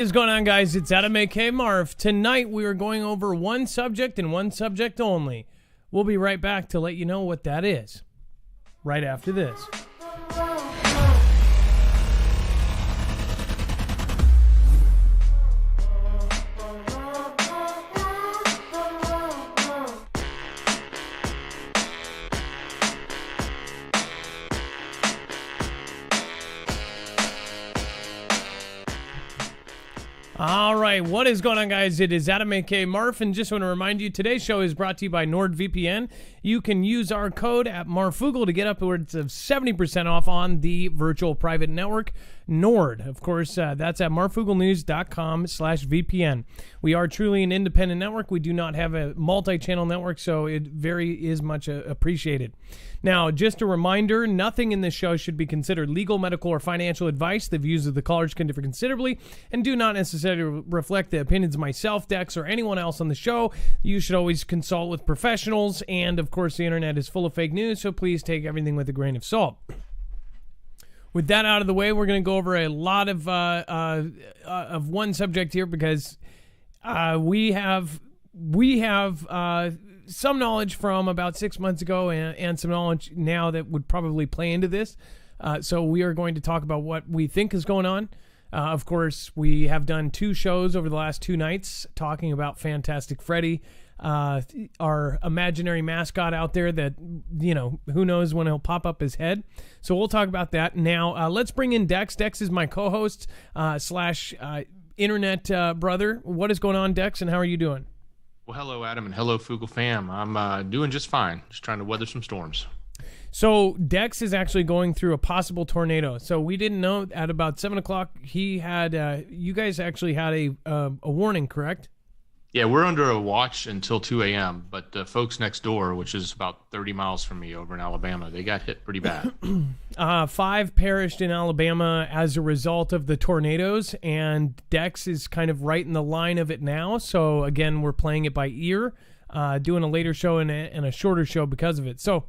What is going on, guys? It's Adam aka Marf. Tonight we are going over one subject and one subject only. We'll be right back to let you know what that is right after this. All right, what is going on, guys? It is Adam aka Marf, and just want to remind you, today's show is brought to you by NordVPN. You can use our code at Marfoogle to get upwards of 70% off on the virtual private network, Nord. Of course, that's at marfooglenews.com/VPN. We are truly an independent network. We do not have a multi-channel network, so it very is much appreciated. Now, just a reminder, nothing in this show should be considered legal, medical, or financial advice. The views of the callers can differ considerably and do not necessarily reflect the opinions of myself, Dex, or anyone else on the show. You should always consult with professionals, and of course, the internet is full of fake news, so please take everything with a grain of salt. With that out of the way, we're going to go over a lot of one subject here because we have some knowledge from about 6 months ago and some knowledge now that would probably play into this. So we are going to talk about what we think is going on. Of course, we have done 2 shows over the last 2 nights talking about Fantastic Freddy, our imaginary mascot out there that, you know, who knows when he'll pop up his head. So we'll talk about that. Now, let's bring in Dex. Dex is my co-host slash internet brother. What is going on, Dex, and how are you doing? Well, hello, Adam, and hello, Foogle fam. I'm doing just fine. Just trying to weather some storms. So Dex is actually going through a possible tornado. So we didn't know at about 7 o'clock he had. You guys actually had a warning, correct? Yeah, we're under a watch until 2 a.m., but the folks next door, which is about 30 miles from me over in Alabama, they got hit pretty bad. 5 perished in Alabama as a result of the tornadoes, and Dex is kind of right in the line of it now. So, again, we're playing it by ear, doing a later show and a shorter show because of it. So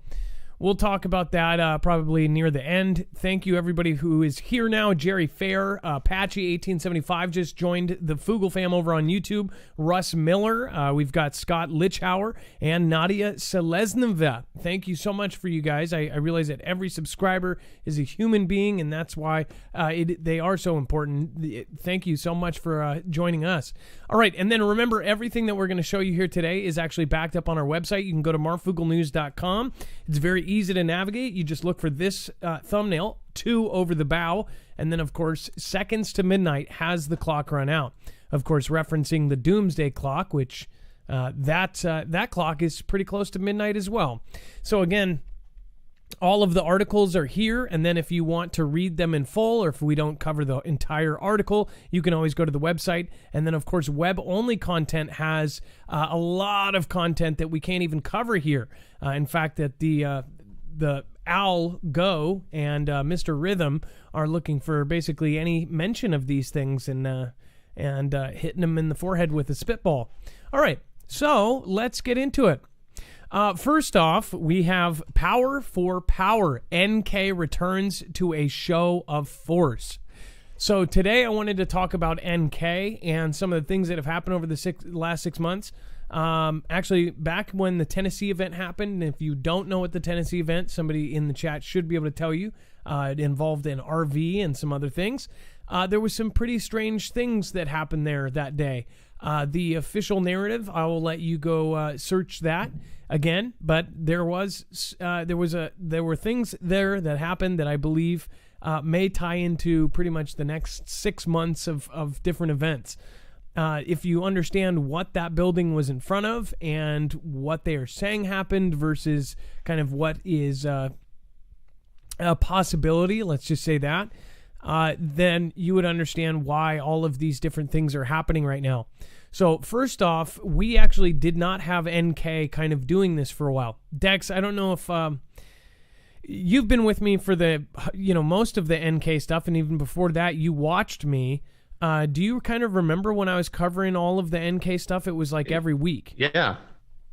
we'll talk about that probably near the end. Thank you, everybody who is here now. Jerry Fair, Patchy1875 just joined the Foogle fam over on YouTube. Russ Miller, we've got Scott Lichhauer, and Nadia Selezneva. Thank you so much for you guys. I realize that every subscriber is a human being, and that's why they are so important. Thank you so much for joining us. All right, and then remember, everything that we're going to show you here today is actually backed up on our website. You can go to marfooglenews.com. It's very easy to navigate. You just look for this thumbnail, 2 over the bow, and then, of course, seconds to midnight has the clock run out. Of course, referencing the doomsday clock, which that clock is pretty close to midnight as well. So, again, all of the articles are here, and then if you want to read them in full, or if we don't cover the entire article, you can always go to the website. And then, of course, web-only content has a lot of content that we can't even cover here. In fact, that the Al Go and Mr. Rhythm are looking for basically any mention of these things and hitting them in the forehead with a spitball. All right, so let's get into it. First off, we have Power for Power. NK returns to a show of force. So today I wanted to talk about NK and some of the things that have happened over the last 6 months. Actually, back when the Tennessee event happened, and if you don't know what the Tennessee event, somebody in the chat should be able to tell you. It involved an RV and some other things. There was some pretty strange things that happened there that day. The official narrative, I will let you go search that again. But there were things there that happened that I believe may tie into pretty much the next 6 months of different events. If you understand what that building was in front of and what they are saying happened versus kind of what is a possibility, let's just say that, then you would understand why all of these different things are happening right now. So first off, we actually did not have NK kind of doing this for a while. Dex, I don't know if you've been with me for the most of the NK stuff, and even before that, you watched me. Do you kind of remember when I was covering all of the NK stuff? It was like every week. Yeah.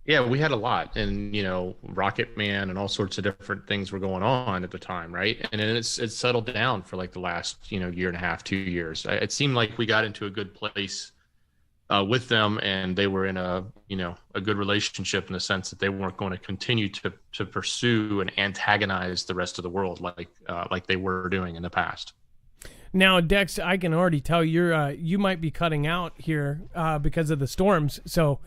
Yeah, we had a lot, and Rocket Man and all sorts of different things were going on at the time, right? And then it's settled down for like the last year and a half, 2 years. It seemed like we got into a good place with them, and they were in a good relationship in the sense that they weren't going to continue to pursue and antagonize the rest of the world like they were doing in the past. Now, Dex, I can already tell you might be cutting out here because of the storms. So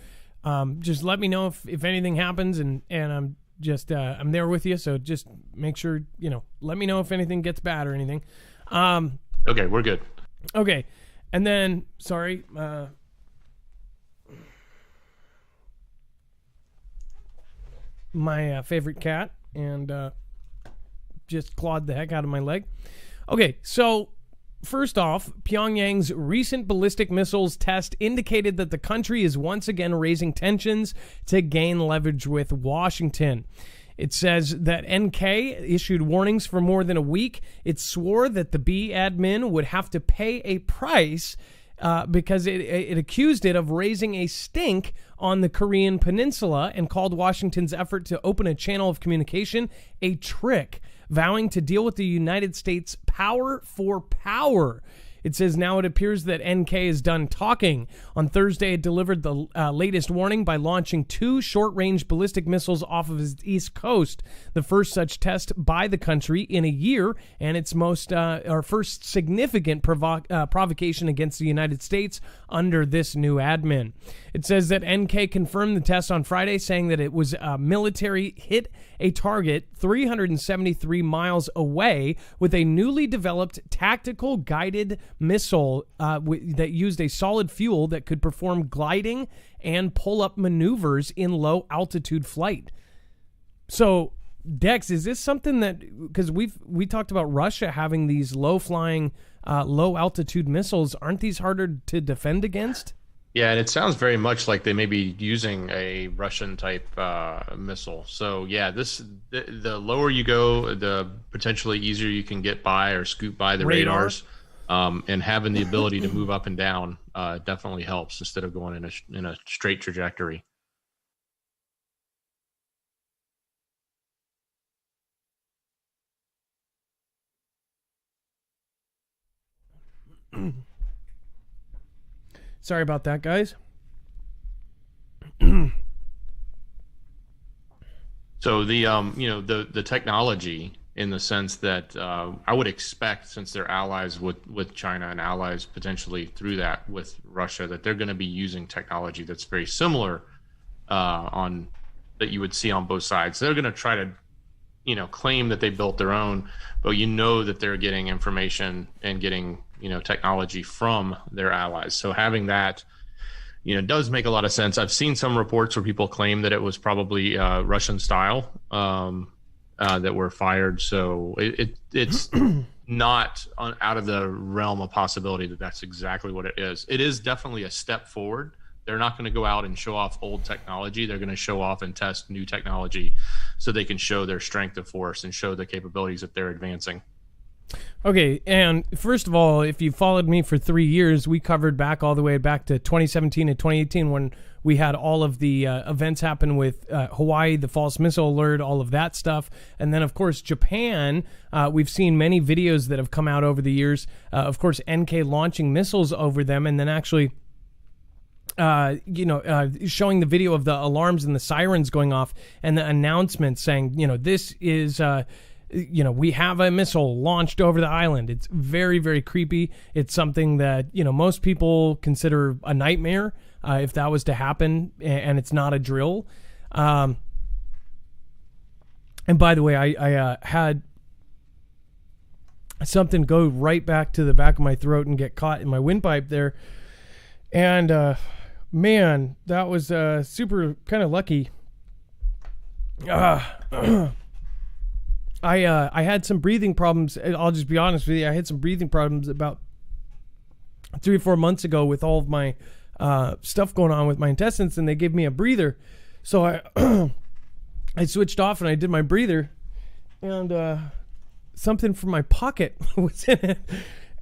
just let me know if anything happens, and I'm just I'm there with you. So just make sure let me know if anything gets bad or anything. Okay, we're good. Okay, and then sorry. My favorite cat and just clawed the heck out of my leg. Okay, so first off, Pyongyang's recent ballistic missiles test indicated that the country is once again raising tensions to gain leverage with Washington. It says that NK issued warnings for more than a week. It swore that the B admin would have to pay a price because it accused it of raising a stink on the Korean peninsula and called Washington's effort to open a channel of communication a trick, vowing to deal with the United States power for power. It says now it appears that NK is done talking. On Thursday, it delivered the latest warning by launching 2 short-range ballistic missiles off of its east coast, the first such test by the country in a year, and its first significant provocation against the United States under this new admin. It says that NK confirmed the test on Friday, saying that it was military hit a target 373 miles away with a newly developed tactical guided missile that used a solid fuel that could perform gliding and pull-up maneuvers in low-altitude flight. So, Dex, is this something that, because we talked about Russia having these low-flying, low-altitude missiles, aren't these harder to defend against? Yeah, and it sounds very much like they may be using a Russian-type missile. So, yeah, the lower you go, the potentially easier you can get by or scoot by the radars. And having the ability to move up and down definitely helps instead of going in a straight trajectory. Sorry about that, guys. So the technology, in the sense that I would expect, since they're allies with China and allies potentially through that with Russia, that they're going to be using technology that's very similar that you would see on both sides. They're going to try to claim that they built their own, but that they're getting information and getting technology from their allies. So having that does make a lot of sense. I've seen some reports where people claim that it was probably Russian style that were fired. So it's not out of the realm of possibility that that's exactly what it is. It is definitely a step forward. They're not going to go out and show off old technology. They're going to show off and test new technology so they can show their strength of force and show the capabilities that they're advancing. Okay, and first of all, if you followed me for 3 years, we covered back all the way back to 2017 and 2018 when we had all of the events happen with Hawaii, the false missile alert, all of that stuff. And then, of course, Japan, we've seen many videos that have come out over the years. Of course, NK launching missiles over them and then actually showing the video of the alarms and the sirens going off and the announcement saying, this is... we have a missile launched over the island. It's very, very creepy. It's something that, most people consider a nightmare if that was to happen, and it's not a drill. And by the way, I had something go right back to the back of my throat and get caught in my windpipe there. And, man, that was super kind of lucky. I had some breathing problems. I'll just be honest with you. I had some breathing problems about 3 or 4 months ago with all of my stuff going on with my intestines, and they gave me a breather. So I I switched off and I did my breather, and something from my pocket was in it,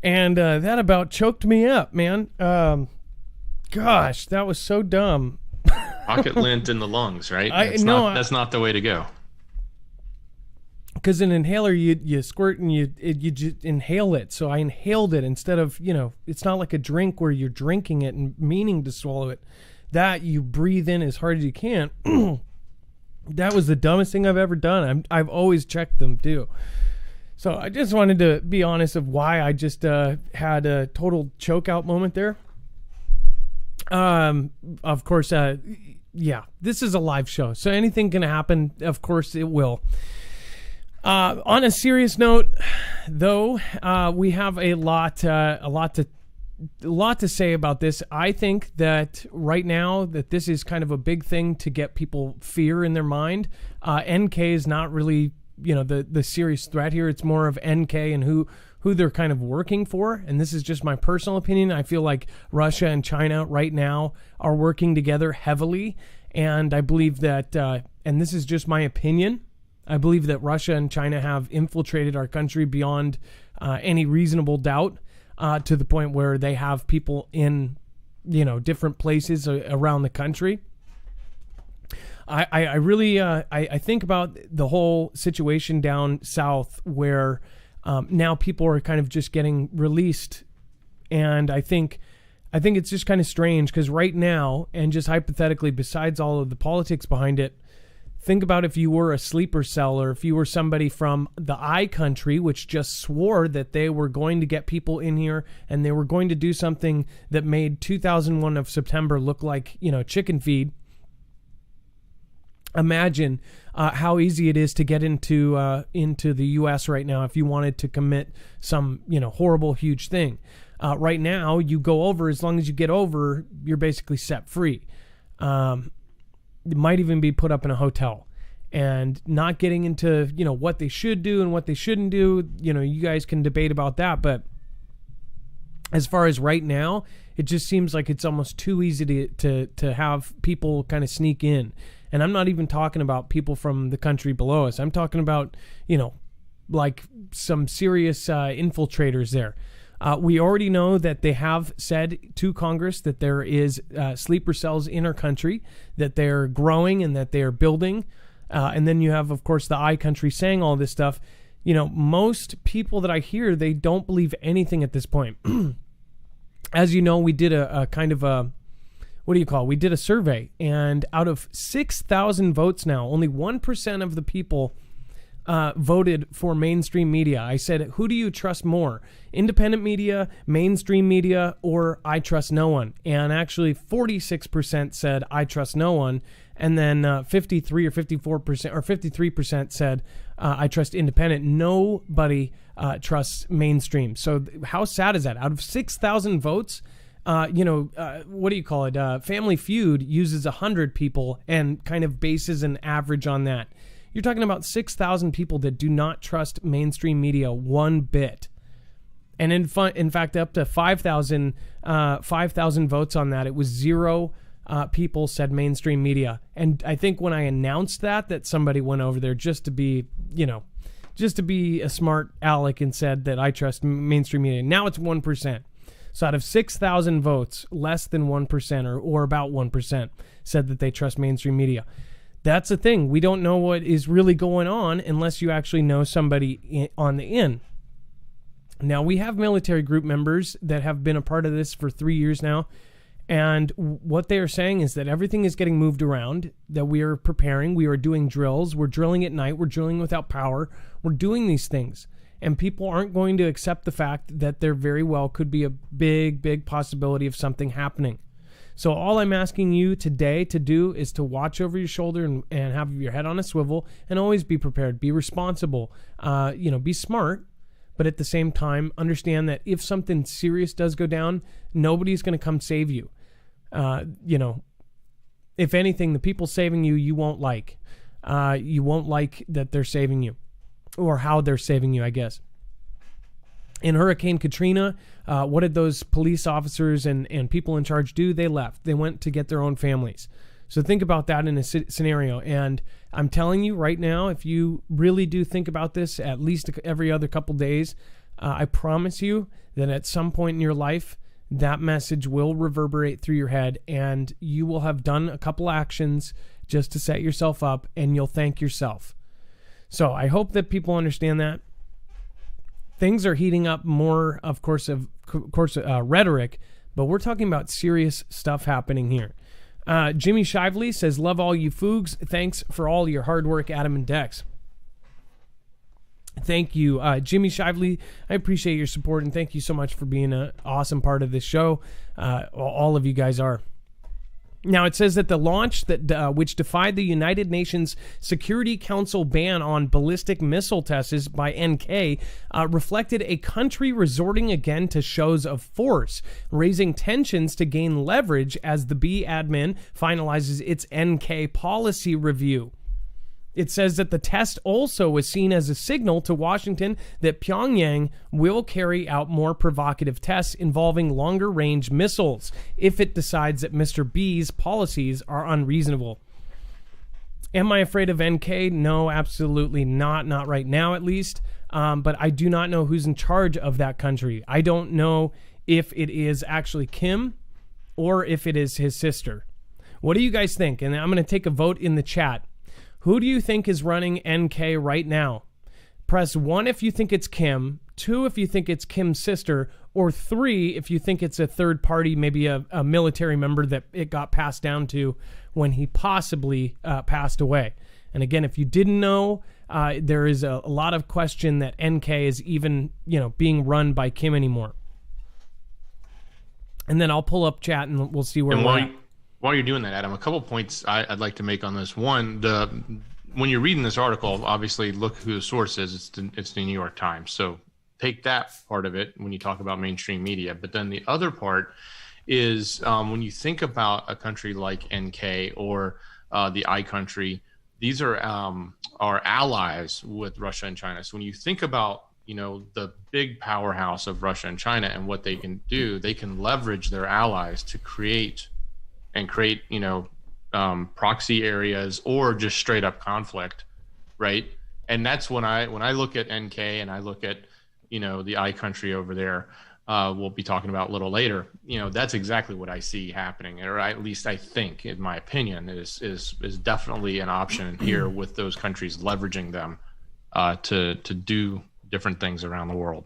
and that about choked me up, man. Gosh, that was so dumb. Pocket lint in the lungs, right? That's not the way to go. Because an inhaler, you squirt and you just inhale it. So I inhaled it instead of, it's not like a drink where you're drinking it and meaning to swallow it. That you breathe in as hard as you can. That was the dumbest thing I've ever done. I've always checked them too. So I just wanted to be honest of why I just had a total choke out moment there. Of course, this is a live show, so anything can happen. Of course, it will. On a serious note, though, we have a lot to say about this. I think that right now that this is kind of a big thing to get people fear in their mind. NK is not really, the serious threat here. It's more of NK and who they're kind of working for. And this is just my personal opinion. I feel like Russia and China right now are working together heavily. And I believe that, and this is just my opinion, I believe that Russia and China have infiltrated our country beyond any reasonable doubt, to the point where they have people in, different places around the country. I really I think about the whole situation down south where now people are kind of just getting released, and I think it's just kind of strange because right now, and just hypothetically, besides all of the politics behind it, think about if you were a sleeper cell or if you were somebody from the I country, which just swore that they were going to get people in here and they were going to do something that made 2001 of September look like, chicken feed. Imagine how easy it is to get into the U.S. right now if you wanted to commit some, horrible, huge thing. Right now, you go over, as long as you get over, you're basically set free. It might even be put up in a hotel, and not getting into, what they should do and what they shouldn't do. You guys can debate about that. But as far as right now, it just seems like it's almost too easy to have people kind of sneak in. And I'm not even talking about people from the country below us. I'm talking about, like some serious infiltrators there. We already know that they have said to Congress that there is sleeper cells in our country, that they're growing and that they're building. And then you have, of course, the I country saying all this stuff. Most people that I hear, they don't believe anything at this point. As you know, we did a kind of a, we did a survey, and out of 6,000 votes now, only 1% of the people voted for mainstream media. I said, who do you trust more? Independent media, mainstream media, or I trust no one? And actually 46% said I trust no one. And then 53 or 54% or 53% said I trust independent. Nobody trusts mainstream. So how sad is that? Out of 6,000 votes, Family Feud uses 100 people and kind of bases an average on that. You're talking about 6,000 people that do not trust mainstream media one bit. And in fact, up to 5,000 votes on that, it was 0 people said mainstream media. And I think when I announced that somebody went over there just to be a smart aleck and said that I trust mainstream media. Now it's 1%. So out of 6,000 votes, less than 1% or about 1% said that they trust mainstream media. That's the thing. We don't know what is really going on unless you actually know somebody on the in. Now, we have military group members that have been a part of this for 3 years now. And what they are saying is that everything is getting moved around, that we are preparing, we are doing drills, we're drilling at night, we're drilling without power, we're doing these things. And people aren't going to accept the fact that there very well could be a big, big possibility of something happening. So all I'm asking you today to do is to watch over your shoulder and have your head on a swivel and always be prepared, be responsible, be smart, but at the same time, understand that if something serious does go down, nobody's going to come save you. If anything, the people saving you, you won't like. You won't like that they're saving you or how they're saving you, I guess. In Hurricane Katrina, what did those police officers and people in charge do? They left. They went to get their own families. So think about that in a scenario. And I'm telling you right now, if you really do think about this at least every other couple days, I promise you that at some point in your life, that message will reverberate through your head, and you will have done a couple actions just to set yourself up, and you'll thank yourself. So I hope that people understand that. Things are heating up more, of course, rhetoric, but we're talking about serious stuff happening here. Jimmy Shively says, love all you Foogs. Thanks for all your hard work, Adam and Dex. Thank you, Jimmy Shively. I appreciate your support, and thank you so much for being an awesome part of this show. All of you guys are. Now, it says that the launch which defied the United Nations Security Council ban on ballistic missile tests by NK reflected a country resorting again to shows of force, raising tensions to gain leverage as the B admin finalizes its NK policy review. It says that the test also was seen as a signal to Washington that Pyongyang will carry out more provocative tests involving longer-range missiles if it decides that Mr. B's policies are unreasonable. Am I afraid of NK? No, absolutely not. Not right now, at least. But I do not know who's in charge of that country. I don't know if it is actually Kim or if it is his sister. What do you guys think? And I'm going to take a vote in the chat. Who do you think is running NK right now? Press 1 if you think it's Kim, 2 if you think it's Kim's sister, or 3 if you think it's a third party, maybe a military member that it got passed down to when he possibly passed away. And again, if you didn't know, there is a lot of question that NK is even, being run by Kim anymore. And then I'll pull up chat and we'll see where we're at. While you're doing that, Adam, a couple points I'd like to make on this. One, when you're reading this article, obviously look who the source is. It's the New York Times. So take that part of it when you talk about mainstream media. But then the other part is when you think about a country like NK or the I country, these are allies with Russia and China. So when you think about the big powerhouse of Russia and China and what they can do, they can leverage their allies to create proxy areas or just straight up conflict, right? And that's when I look at NK and I look at the I country over there, we'll be talking about a little later. That's exactly what I see happening, or at least I think, in my opinion, is definitely an option here with those countries leveraging them to do different things around the world.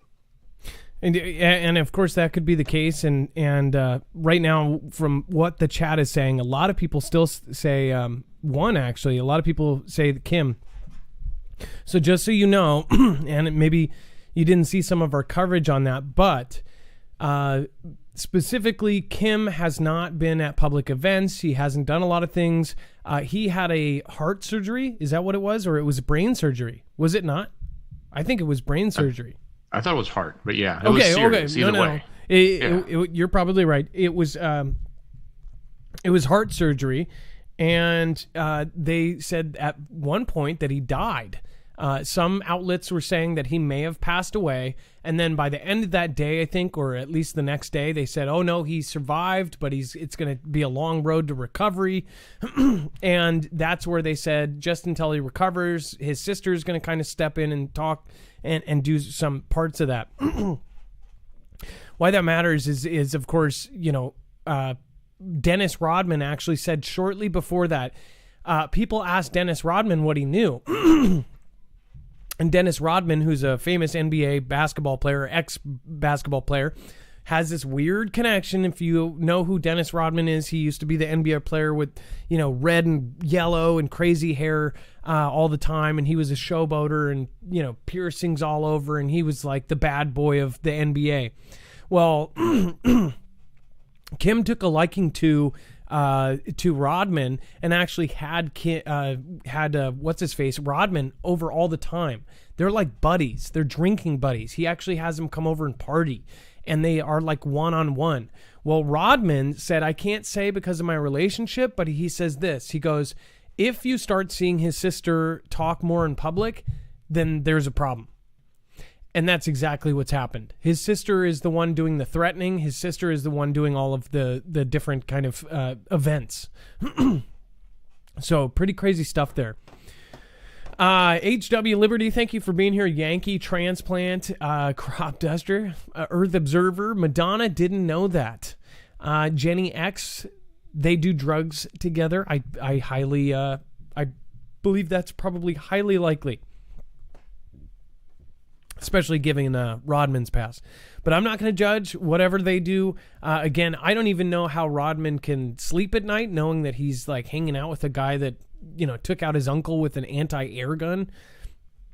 And of course that could be the case. And right now, from what the chat is saying, a lot of people still say a lot of people say Kim. So just so you know, and maybe you didn't see some of our coverage on that, but specifically, Kim has not been at public events. He hasn't done a lot of things. He had a heart surgery. Is that what it was? Or it was brain surgery? Was it not? I think it was brain surgery. I thought it was heart, but yeah, it was serious either way. You're probably right. It was heart surgery, and they said at one point that he died. Some outlets were saying that he may have passed away, and then by the end of that day, I think, or at least the next day, they said, "Oh no, he survived, but it's going to be a long road to recovery." And that's where they said, just until he recovers, his sister is going to kind of step in and talk and do some parts of that. Why that matters is of course, Dennis Rodman actually said shortly before that, people asked Dennis Rodman what he knew. And Dennis Rodman, who's a famous NBA basketball player, ex-basketball player, has this weird connection. If you know who Dennis Rodman is, he used to be the NBA player with, red and yellow and crazy hair all the time. And he was a showboater and, piercings all over. And he was like the bad boy of the NBA. Well, Kim took a liking to Rodman and actually had what's his face, Rodman, over all the time. They're like buddies. They're drinking buddies. He actually has him come over and party, and they are like one-on-one. Well, Rodman said, I can't say because of my relationship, but he says this. He goes, if you start seeing his sister talk more in public, then there's a problem. And that's exactly what's happened. His sister is the one doing the threatening. His sister is the one doing all of the different kind of events. So pretty crazy stuff there. HW Liberty, thank you for being here. Yankee Transplant, Crop Duster, Earth Observer, Madonna, didn't know that. Jenny X, they do drugs together. I highly, I believe that's probably highly likely, especially given Rodman's pass. But I'm not going to judge whatever they do. Again, I don't even know how Rodman can sleep at night knowing that he's like hanging out with a guy that, took out his uncle with an anti-air gun.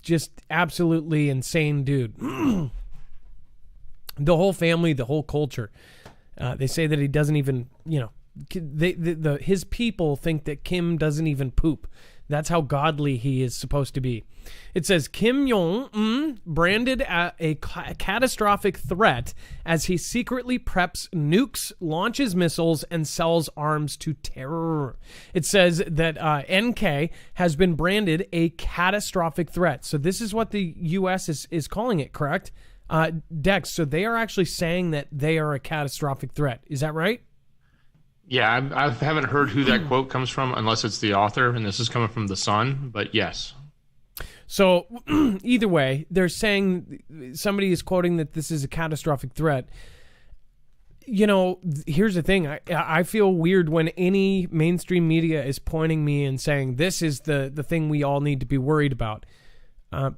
Just absolutely insane dude. The whole family, the whole culture. They say that he doesn't even, his people think that Kim doesn't even poop. That's how godly he is supposed to be. It says Kim Jong-un branded a catastrophic threat as he secretly preps nukes, launches missiles, and sells arms to terror. It says that NK has been branded a catastrophic threat. So this is what the U.S. is calling it, correct? Dex, so they are actually saying that they are a catastrophic threat. Is that right? Yeah, I haven't heard who that quote comes from unless it's the author, and this is coming from The Sun, but yes. So either way, they're saying somebody is quoting that this is a catastrophic threat. Here's the thing. I feel weird when any mainstream media is pointing me and saying this is the thing we all need to be worried about.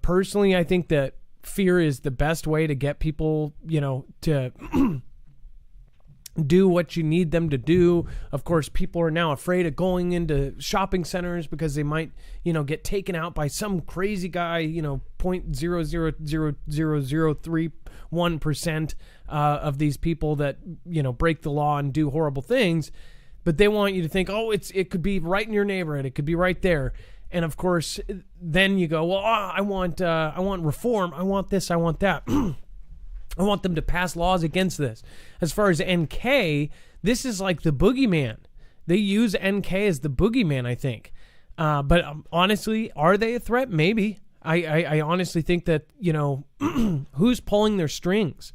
Personally, I think that fear is the best way to get people, to do what you need them to do. Of course, people are now afraid of going into shopping centers because they might, get taken out by some crazy guy, 0.00003% of these people that, break the law and do horrible things. But they want you to think, it could be right in your neighborhood. It could be right there. And of course, then you go, I want reform. I want this. I want that. I want them to pass laws against this. As far as NK, this is like the boogeyman. They use NK as the boogeyman, I think. But honestly, are they a threat? Maybe. I honestly think that, who's pulling their strings?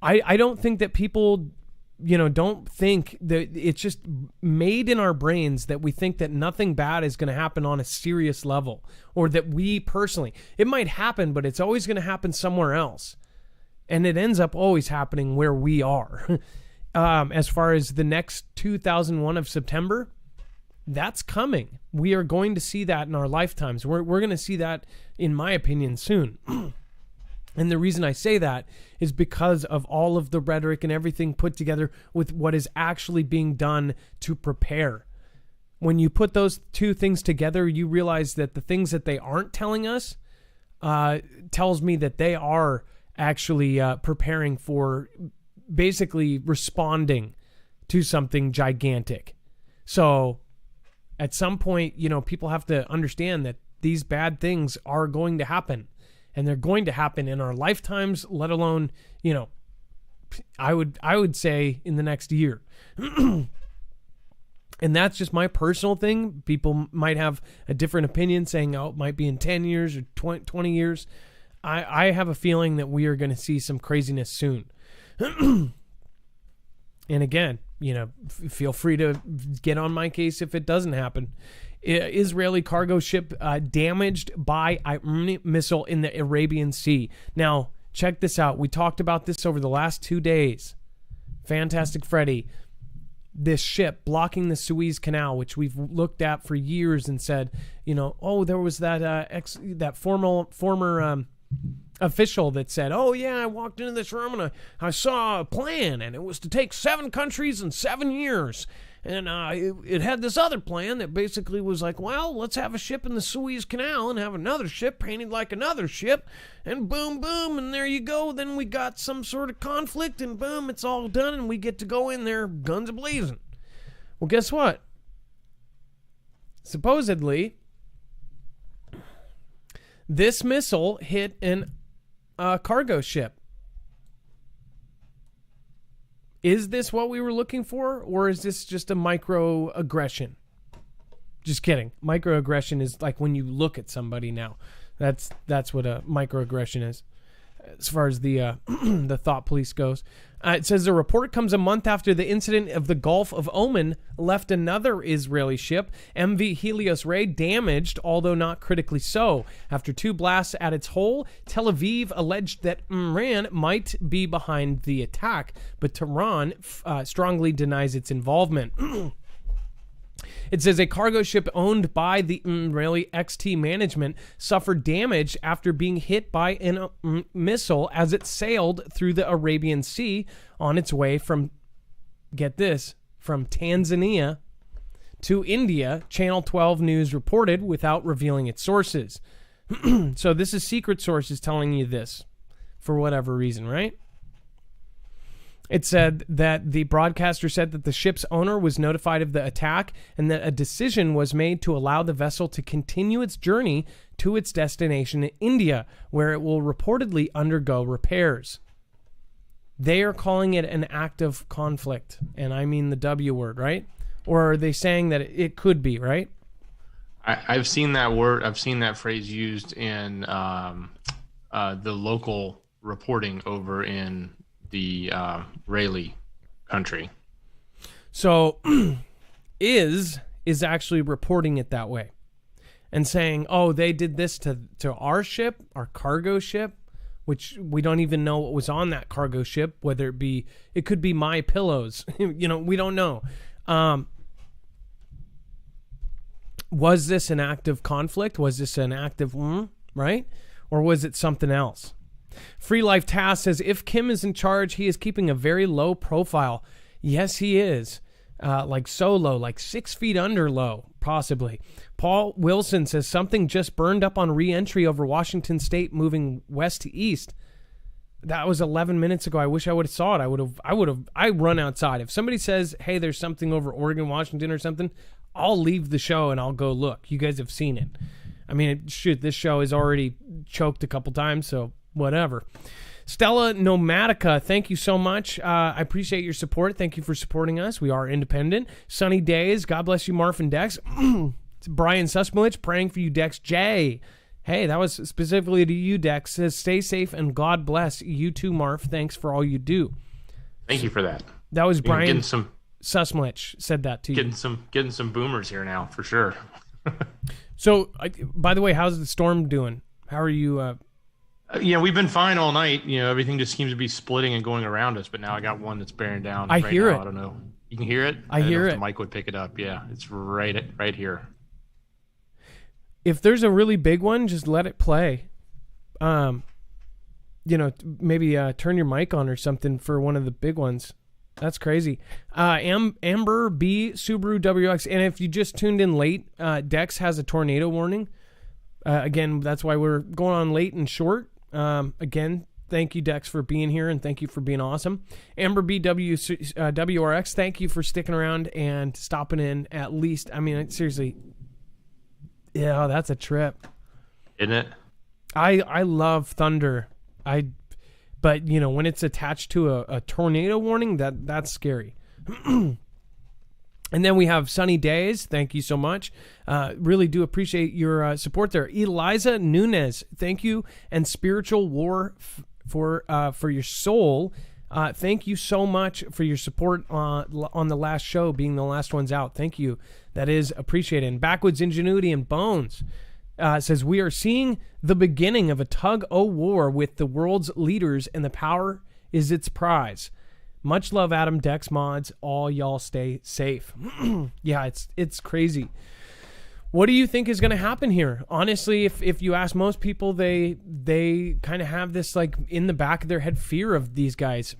I don't think that people, don't think that it's just made in our brains that we think that nothing bad is going to happen on a serious level, or that we personally, it might happen, but it's always going to happen somewhere else. And it ends up always happening where we are. As far as the next 2001 of September, that's coming. We are going to see that in our lifetimes. We're going to see that, in my opinion, soon. And the reason I say that is because of all of the rhetoric and everything put together with what is actually being done to prepare. When you put those two things together, you realize that the things that they aren't telling us tells me that they are actually preparing for basically responding to something gigantic. So at some point, people have to understand that these bad things are going to happen, and they're going to happen in our lifetimes, let alone, I would say in the next year. And that's just my personal thing. People might have a different opinion saying, it might be in 10 years or 20 years. I have a feeling that we are going to see some craziness soon. And again, feel free to get on my case if it doesn't happen. Israeli cargo ship damaged by Iranian missile in the Arabian Sea. Now, check this out. We talked about this over the last 2 days. Fantastic Freddy. This ship blocking the Suez Canal, which we've looked at for years and said, there was that former official that said, I walked into this room and I saw a plan, and it was to take 7 countries in 7 years. And it had this other plan that basically was like, well, let's have a ship in the Suez Canal and have another ship painted like another ship, and boom, boom, and there you go. Then we got some sort of conflict, and boom, it's all done, and we get to go in there guns a-blazing. Well, guess what? Supposedly, this missile hit an cargo ship. Is this what we were looking for, or is this just a microaggression? Just kidding. Microaggression is like when you look at somebody now. That's what a microaggression is. as far as the the thought police goes. It says the report comes a month after the incident of the Gulf of Oman left another Israeli ship, MV Helios Ray, damaged, although not critically so. After 2 blasts at its hull, Tel Aviv alleged that Iran might be behind the attack, but Tehran strongly denies its involvement. It says a cargo ship owned by the Israeli XT management suffered damage after being hit by a missile as it sailed through the Arabian Sea on its way from, get this, from Tanzania to India, Channel 12 News reported without revealing its sources. So this is secret sources telling you this for whatever reason, right? It said that the broadcaster said that the ship's owner was notified of the attack and that a decision was made to allow the vessel to continue its journey to its destination in India, where it will reportedly undergo repairs. They are calling it an act of conflict, and I mean the W word, right? Or are they saying that it could be, right? I've seen that word. I've seen that phrase used in the local reporting over in the Rayleigh country. So is actually reporting it that way and saying, oh, they did this to our ship, our cargo ship, which we don't even know what was on that cargo ship, whether it could be my pillows. We don't know. Was this an act of conflict? Was this an act of, right? Or was it something else? Free Life Task says, if Kim is in charge, he is keeping a very low profile. Yes, he is. Like so low, like 6 feet under low, possibly. Paul Wilson says, something just burned up on re-entry over Washington State moving west to east. That was 11 minutes ago. I wish I would have saw it. I run outside. If somebody says, hey, there's something over Oregon, Washington or something, I'll leave the show and I'll go look. You guys have seen it. I mean, this show is already choked a couple times, so whatever. Stella Nomadica, thank you so much. I appreciate your support. Thank you for supporting us. We are independent. Sunny days. God bless you, Marf and Dex. It's Brian Susmalich praying for you, Dex J. Hey, that was specifically to you, Dex. Says, stay safe and God bless you too, Marf. Thanks for all you do. Thank you for that. That was Brian Susmalich said that to you. Getting some boomers here now, for sure. So, by the way, how's the storm doing? How are you... we've been fine all night. Everything just seems to be splitting and going around us. But now I got one that's bearing down. I hear it. I don't know. You can hear it? I hear it. The mic would pick it up. Yeah, it's right here. If there's a really big one, just let it play. Maybe turn your mic on or something for one of the big ones. That's crazy. Amber B, Subaru WX. And if you just tuned in late, Dex has a tornado warning. Again, that's why we're going on late and short. Again, thank you, Dex, for being here, and thank you for being awesome. Amber WRX, thank you for sticking around and stopping in at least. I mean, seriously, yeah, that's a trip. Isn't it? I love thunder. But, when it's attached to a tornado warning, that's scary. And then we have Sunny Days. Thank you so much. Really do appreciate your support there. Eliza Nunez, thank you. And Spiritual War for your soul. Thank you so much for your support on the last show, being the last ones out. Thank you. That is appreciated. And Backwoods Ingenuity and Bones says, we are seeing the beginning of a tug-o-war with the world's leaders, and the power is its prize. Much love, Adam, Dex, mods. All y'all stay safe. Yeah, it's crazy. What do you think is going to happen here? Honestly, if you ask most people, they kind of have this like in the back of their head fear of these guys.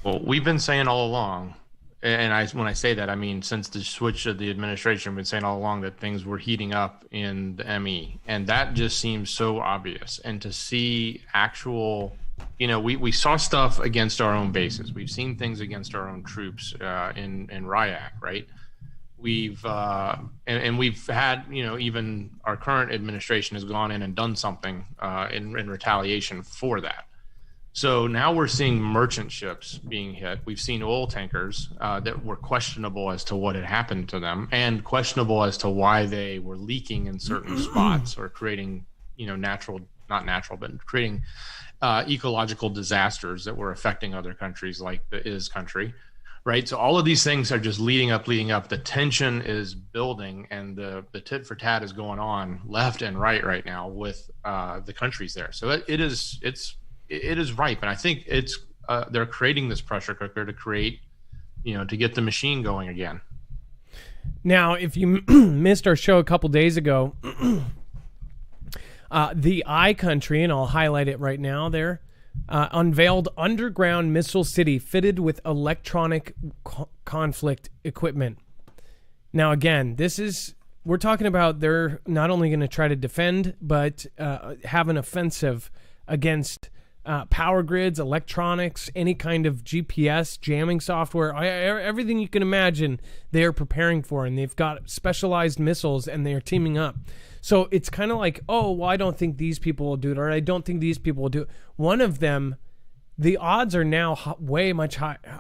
Well, we've been saying all along, and when I say that, I mean since the switch of the administration, we've been saying all along that things were heating up in the ME, and that just seems so obvious. And to see actual... we saw stuff against our own bases. We've seen things against our own troops in Ryak, right? We've we've had, even our current administration has gone in and done something in retaliation for that. So now we're seeing merchant ships being hit. We've seen oil tankers that were questionable as to what had happened to them, and questionable as to why they were leaking in certain spots or creating, natural not natural, but creating ecological disasters that were affecting other countries like the country, right? So all of these things are just leading up. The tension is building, and the tit for tat is going on left and right now with the countries there. So it is ripe, and I think they're creating this pressure cooker to create, to get the machine going again. Now, if you missed our show a couple days ago, the I country, and I'll highlight it right now there, unveiled underground missile city fitted with electronic conflict equipment. Now, again, we're talking about they're not only going to try to defend, but have an offensive against power grids, electronics, any kind of GPS, jamming software, everything you can imagine they're preparing for, and they've got specialized missiles, and they're teaming up. So it's kind of like, oh, well, I don't think these people will do it, or I don't think these people will do it. One of them, the odds are now way much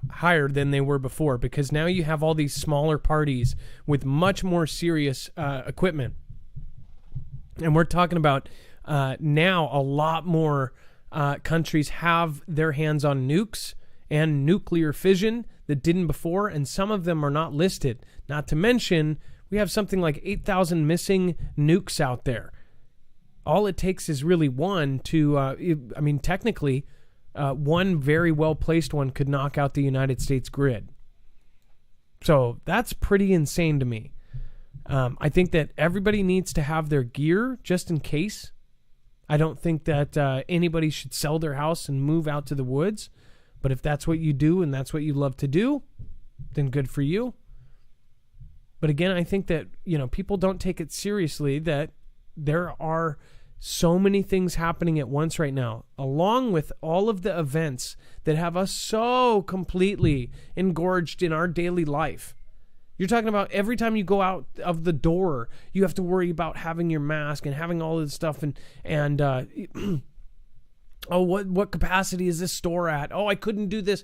higher than they were before, because now you have all these smaller parties with much more serious equipment. And we're talking about now a lot more countries have their hands on nukes and nuclear fission that didn't before, and some of them are not listed. Not to mention, we have something like 8,000 missing nukes out there. All it takes is really one to, technically, one very well-placed one could knock out the United States grid. So that's pretty insane to me. I think that everybody needs to have their gear just in case. I don't think that anybody should sell their house and move out to the woods. But if that's what you do and that's what you love to do, then good for you. But again, I think that, people don't take it seriously that there are so many things happening at once right now, along with all of the events that have us so completely engorged in our daily life. You're talking about every time you go out of the door, you have to worry about having your mask and having all this stuff and oh, what capacity is this store at? Oh, I couldn't do this.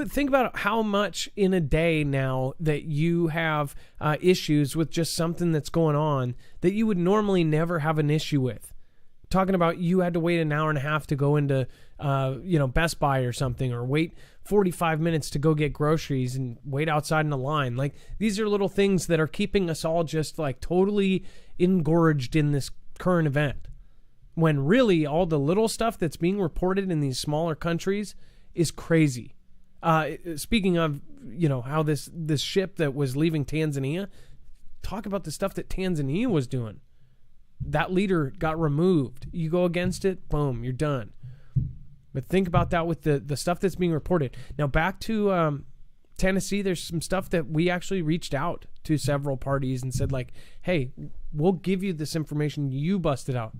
Think about how much in a day now that you have issues with just something that's going on that you would normally never have an issue with. Talking about you had to wait an hour and a half to go into Best Buy or something, or wait 45 minutes to go get groceries and wait outside in a line. Like, these are little things that are keeping us all just like totally engorged in this current event, when really all the little stuff that's being reported in these smaller countries is crazy. Speaking of, how this ship that was leaving Tanzania, talk about the stuff that Tanzania was doing. That leader got removed. You go against it, boom, you're done. But think about that with the stuff that's being reported. Now back to Tennessee, there's some stuff that we actually reached out to several parties and said, like, hey, we'll give you this information you busted out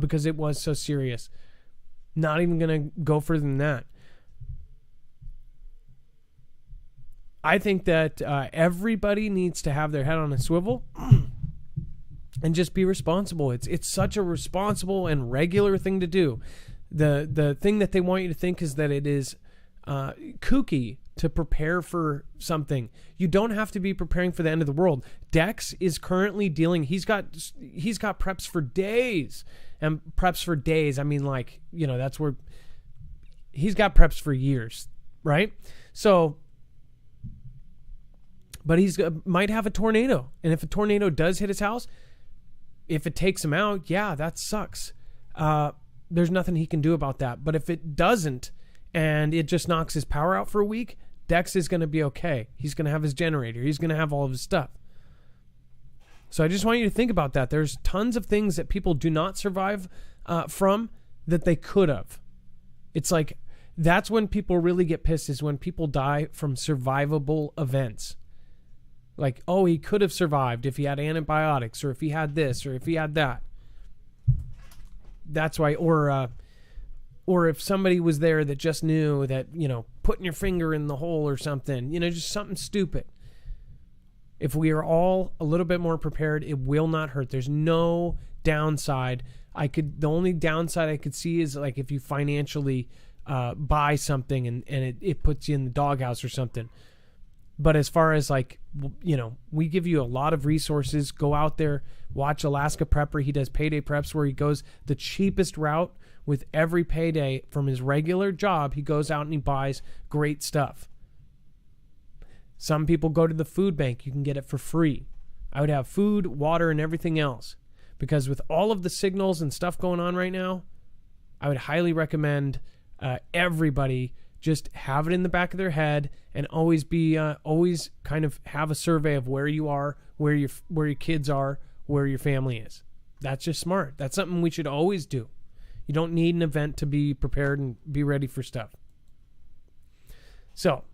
because it was so serious. Not even going to go further than that. I think that everybody needs to have their head on a swivel and just be responsible. It's such a responsible and regular thing to do. The thing that they want you to think is that it is kooky to prepare for something. You don't have to be preparing for the end of the world. Dex is currently dealing. He's got preps for days, and preps for days. I mean, like, that's where he's got preps for years, right? So, but he's might have a tornado, and if a tornado does hit his house, if it takes him out, yeah, that sucks. There's nothing he can do about that. But if it doesn't, and it just knocks his power out for a week, Dex is going to be okay. He's going to have his generator. He's going to have all of his stuff. So I just want you to think about that. There's tons of things that people do not survive from that they could have. It's like, that's when people really get pissed, is when people die from survivable events. Like, oh, he could have survived if he had antibiotics, or if he had this, or if he had that. That's why, or if somebody was there that just knew that, putting your finger in the hole or something, just something stupid. If we are all a little bit more prepared, it will not hurt. There's no downside. The only downside I could see is like if you financially buy something and it puts you in the doghouse or something. But as far as we give you a lot of resources. Go out there, watch Alaska Prepper. He does payday preps where he goes the cheapest route with every payday from his regular job. He goes out and he buys great stuff. Some people go to the food bank. You can get it for free. I would have food, water, and everything else. Because with all of the signals and stuff going on right now, I would highly recommend everybody just have it in the back of their head and always kind of have a survey of where you are, where your kids are, where your family is. That's just smart. That's something we should always do. You don't need an event to be prepared and be ready for stuff. So,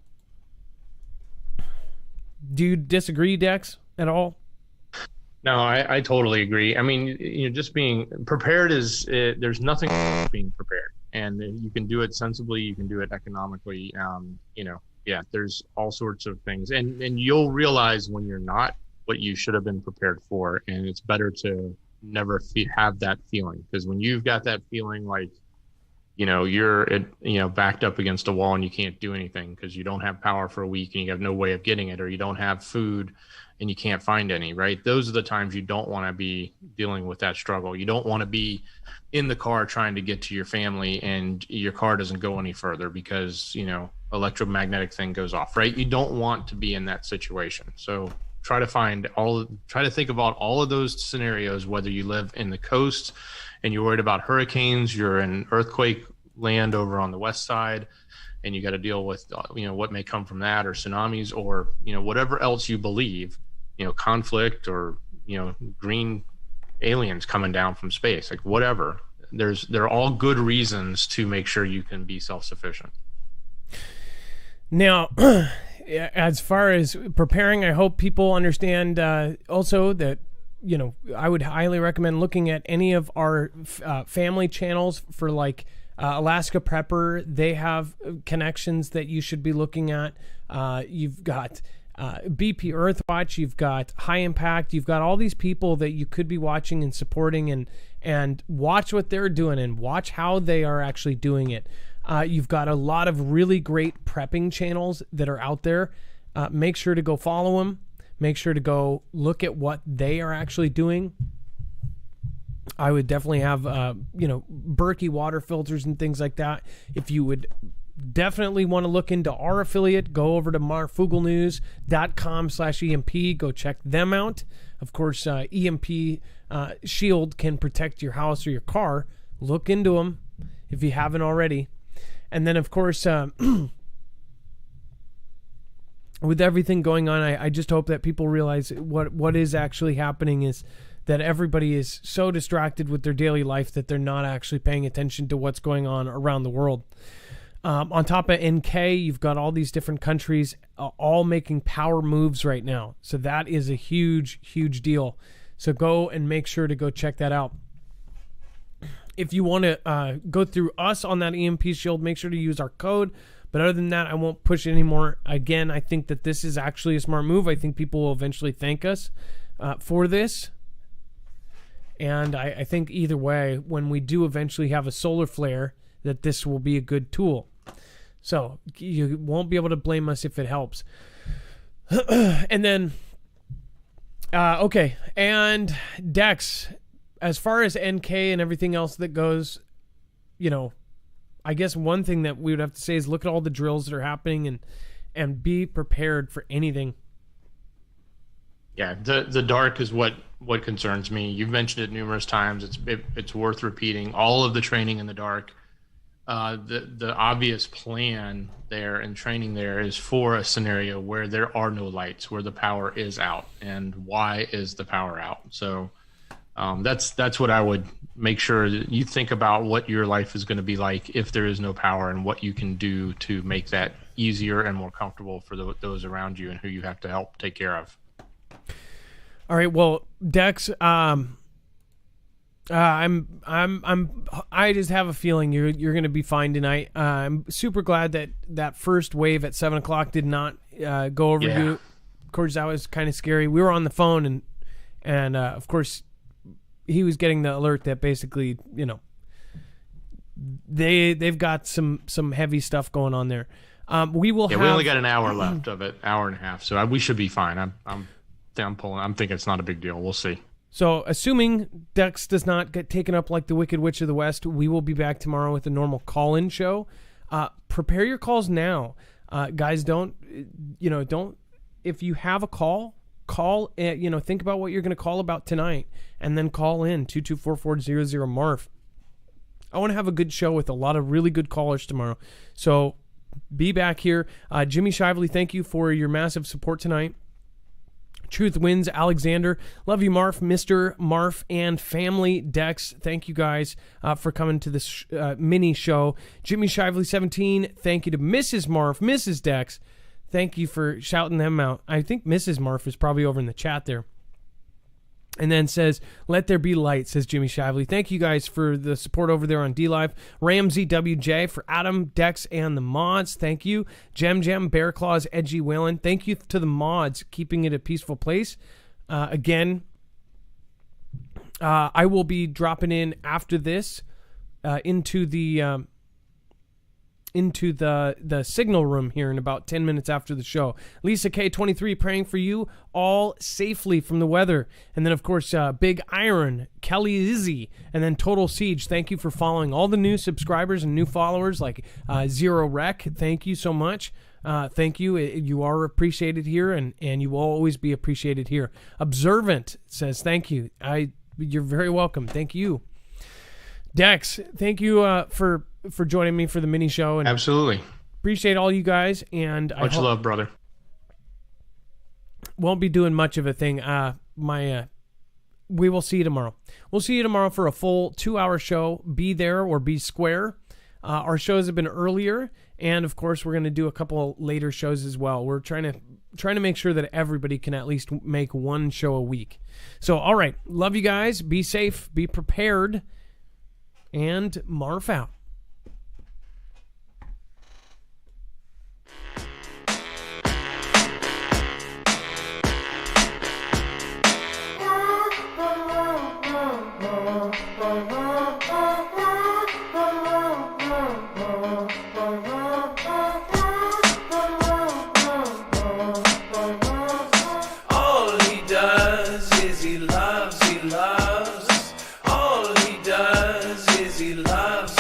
do you disagree, Dex, at all? No, I totally agree. I mean, just being prepared there's nothing wrong with being prepared, and you can do it sensibly. You can do it economically. There's all sorts of things, and you'll realize when you're not what you should have been prepared for, and it's better to never have that feeling, because when you've got that feeling like, you're backed up against a wall and you can't do anything because you don't have power for a week and you have no way of getting it, or you don't have food and you can't find any, right? Those are the times you don't want to be dealing with that struggle. You don't want to be in the car trying to get to your family and your car doesn't go any further because, electromagnetic thing goes off, right? You don't want to be in that situation. So try to think about all of those scenarios, whether you live in the coast and you're worried about hurricanes, you're in earthquake land over on the west side, and you got to deal with, what may come from that, or tsunamis, or, whatever else you believe, conflict, or, green aliens coming down from space, like whatever. They're all good reasons to make sure you can be self-sufficient. Now, as far as preparing, I hope people understand also that, I would highly recommend looking at any of our family channels for Alaska Prepper. They have connections that you should be looking at. You've got BP Earthwatch, you've got High Impact, you've got all these people that you could be watching and supporting, and watch what they're doing and watch how they are actually doing it. You've got a lot of really great prepping channels that are out there. Make sure to go follow them. Make sure to go look at what they are actually doing. I would definitely have, Berkey water filters and things like that. If you would definitely want to look into our affiliate, go over to marfooglnews.com/EMP. Go check them out. Of course, EMP Shield can protect your house or your car. Look into them if you haven't already. And then, of course, with everything going on, I just hope that people realize what is actually happening is that everybody is so distracted with their daily life that they're not actually paying attention to what's going on around the world. On top of NK, you've got all these different countries all making power moves right now. So that is a huge, huge deal. So go and make sure to go check that out. If you want to go through us on that EMP Shield, make sure to use our code. But other than that, I won't push it anymore. Again, I think that this is actually a smart move. I think people will eventually thank us for this. And I think either way, when we do eventually have a solar flare, that this will be a good tool. So you won't be able to blame us if it helps. And then, okay. And Dex, as far as NK and everything else that goes, I guess one thing that we would have to say is look at all the drills that are happening and be prepared for anything. Yeah, the dark is what concerns me. You've mentioned it numerous times. It's worth repeating. All of the training in the dark, the obvious plan there and training there is for a scenario where there are no lights, where the power is out. And why is the power out? So that's what I would make sure that you think about, what your life is going to be like if there is no power, and what you can do to make that easier and more comfortable for those around you and who you have to help take care of. All right. Well, Dex, I just have a feeling you're going to be fine tonight. I'm super glad that first wave at 7:00 did not go over you. Of course, that was kind of scary. We were on the phone and of course he was getting the alert that basically, they've got some heavy stuff going on there. We will. Yeah, we only got an hour left of it, hour and a half, so we should be fine. I'm pulling. I'm thinking it's not a big deal. We'll see. So, assuming Dex does not get taken up like the Wicked Witch of the West, we will be back tomorrow with a normal call-in show. Prepare your calls now, guys. Don't. If you have a call. Think about what you're going to call about tonight, and then call in 224-400 Marf. I want to have a good show with a lot of really good callers tomorrow. So be back here. Jimmy Shively, thank you for your massive support tonight. Truth wins, Alexander. Love you, Marf, Mr. Marf, and family Dex. Thank you guys for coming to this mini show. Jimmy Shively 17, thank you to Mrs. Marf, Mrs. Dex. Thank you for shouting them out. I think Mrs. Marf is probably over in the chat there. And then says, let there be light, says Jimmy Shively. Thank you guys for the support over there on DLive. Ramsey WJ for Adam, Dex, and the mods. Thank you. Gem, Bear Claws, Edgy Whalen. Thank you to the mods, keeping it a peaceful place. Again, I will be dropping in after this into the signal room here in about 10 minutes after the show. Lisa K23 praying for you all safely from the weather. And then, of course, Big Iron, Kelly Izzy, and then Total Siege. Thank you for following all the new subscribers and new followers like Zero Rec. Thank you so much. Thank you. You are appreciated here, and you will always be appreciated here. Observant says thank you. You're very welcome. Thank you. Dex, thank you for joining me for the mini show. And absolutely. Appreciate all you guys. And much love, brother. Won't be doing much of a thing. We will see you tomorrow. We'll see you tomorrow for a full 2-hour show. Be there or be square. Our shows have been earlier. And, of course, we're going to do a couple later shows as well. We're trying to make sure that everybody can at least make one show a week. So, all right. Love you guys. Be safe. Be prepared. And Marf out. All he does is he loves. All he does is he loves.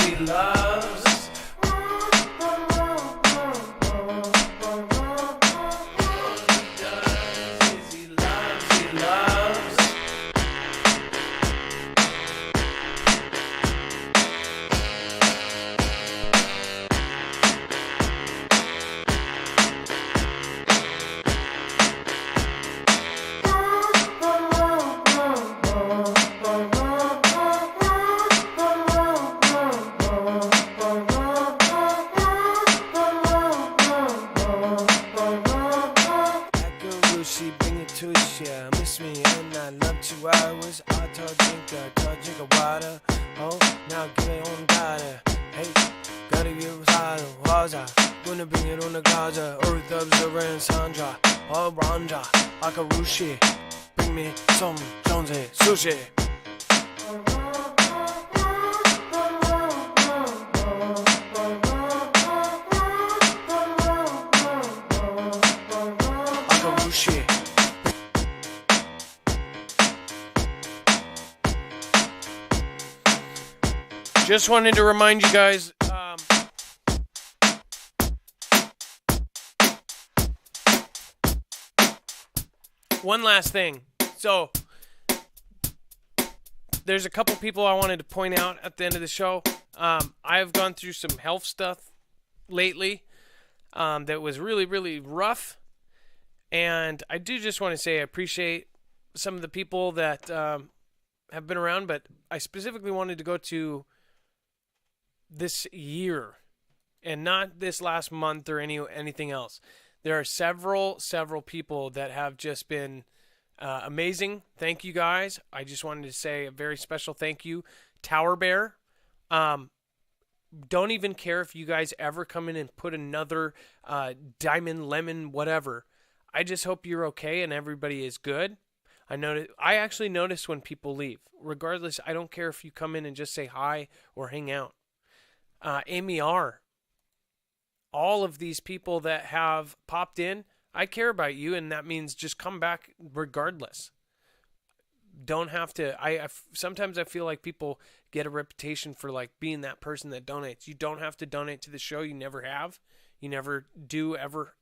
Bring me some Jonesy sushi. Just wanted to remind you guys, one last thing. So, there's a couple people I wanted to point out at the end of the show. I have gone through some health stuff lately that was really, really rough. And I do just want to say I appreciate some of the people that have been around, but I specifically wanted to go to this year and not this last month or anything else. There are several people that have just been amazing. Thank you guys. I just wanted to say a very special thank you. Tower Bear. Don't even care if you guys ever come in and put another diamond, lemon, whatever. I just hope you're okay and everybody is good. I actually notice when people leave. Regardless, I don't care if you come in and just say hi or hang out. Amy R. all of these people that have popped in, I care about you, and that means just come back regardless. Don't have to. Sometimes I feel like people get a reputation for like being that person that donates. You don't have to donate to the show. You never have. You never do, ever.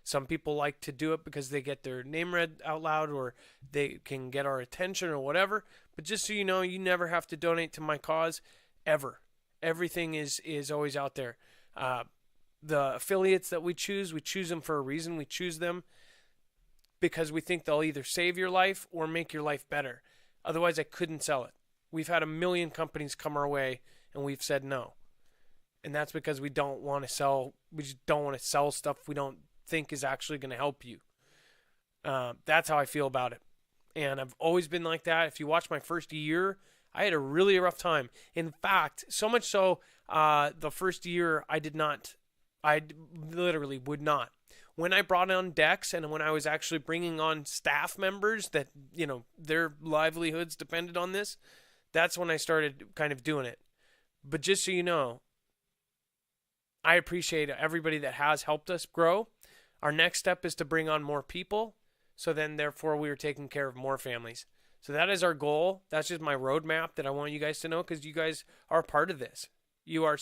Some people like to do it because they get their name read out loud, or they can get our attention or whatever. But just so you know, you never have to donate to my cause, ever. Everything is always out there. The affiliates that we choose them for a reason. We choose them because we think they'll either save your life or make your life better. Otherwise, I couldn't sell it. We've had 1 million companies come our way, and we've said no. And that's because we don't want to sell. We just don't want to sell stuff we don't think is actually going to help you. That's how I feel about it. And I've always been like that. If you watch my first year, I had a really rough time. In fact, so much so, the first year I literally would not. When I brought on Dex and when I was actually bringing on staff members that, their livelihoods depended on this, that's when I started kind of doing it. But just so you know, I appreciate everybody that has helped us grow. Our next step is to bring on more people. So then, therefore, we are taking care of more families. So that is our goal. That's just my roadmap that I want you guys to know, because you guys are a part of this. You are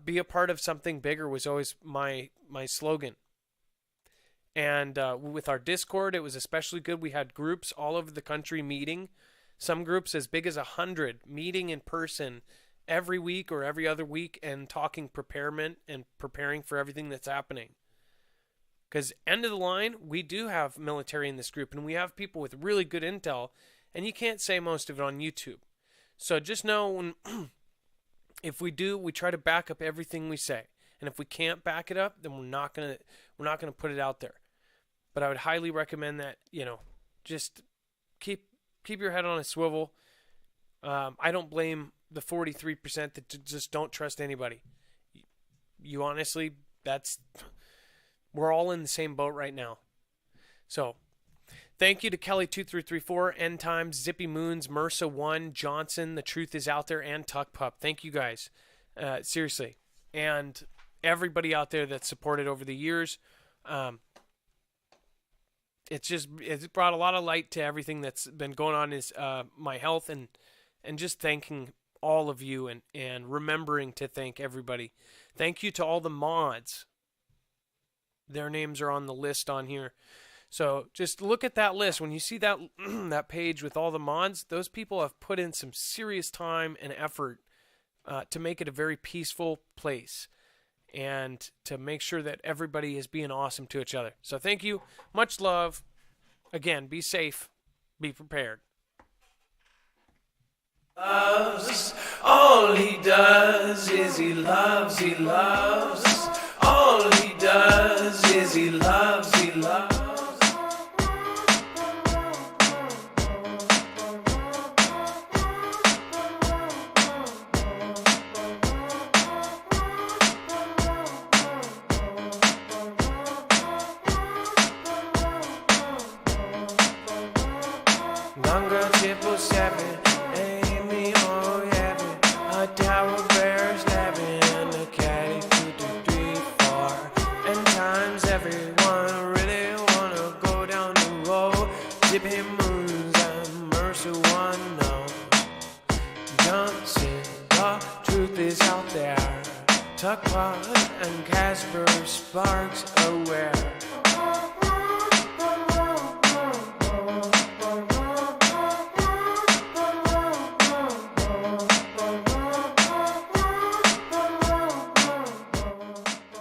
be a part of something bigger was always my slogan. And with our Discord, it was especially good. We had groups all over the country meeting. Some groups as big as 100 meeting in person every week or every other week and talking preparing for everything that's happening. Because end of the line, we do have military in this group, and we have people with really good intel, and you can't say most of it on YouTube. So just know if we do, we try to back up everything we say. And if we can't back it up, then we're not gonna put it out there. But I would highly recommend that, just keep your head on a swivel. I don't blame the 43% that just don't trust anybody. You honestly, we're all in the same boat right now. So, thank you to Kelly2334, End Times, Zippy Moons, MRSA1, Johnson, The Truth Is Out There, and Tuck Pup. Thank you guys. Seriously. And everybody out there that's supported over the years. It's brought a lot of light to everything that's been going on is my health, and just thanking all of you and remembering to thank everybody. Thank you to all the mods. Their names are on the list on here. So just look at that list. When you see that that page with all the mods, those people have put in some serious time and effort to make it a very peaceful place and to make sure that everybody is being awesome to each other. So thank you. Much love. Again, be safe. Be prepared. All he does is he loves, he loves. All he does is he loves, he loves. Longer 777, Amy, oh yeah, a tower bear snapping, and a caddy 2-3-4. And times everyone really wanna go down the road. Zippy Moons and MRSA1 knows. Johnson, the truth is out there. Tuck Pup and Casper Sparks aware.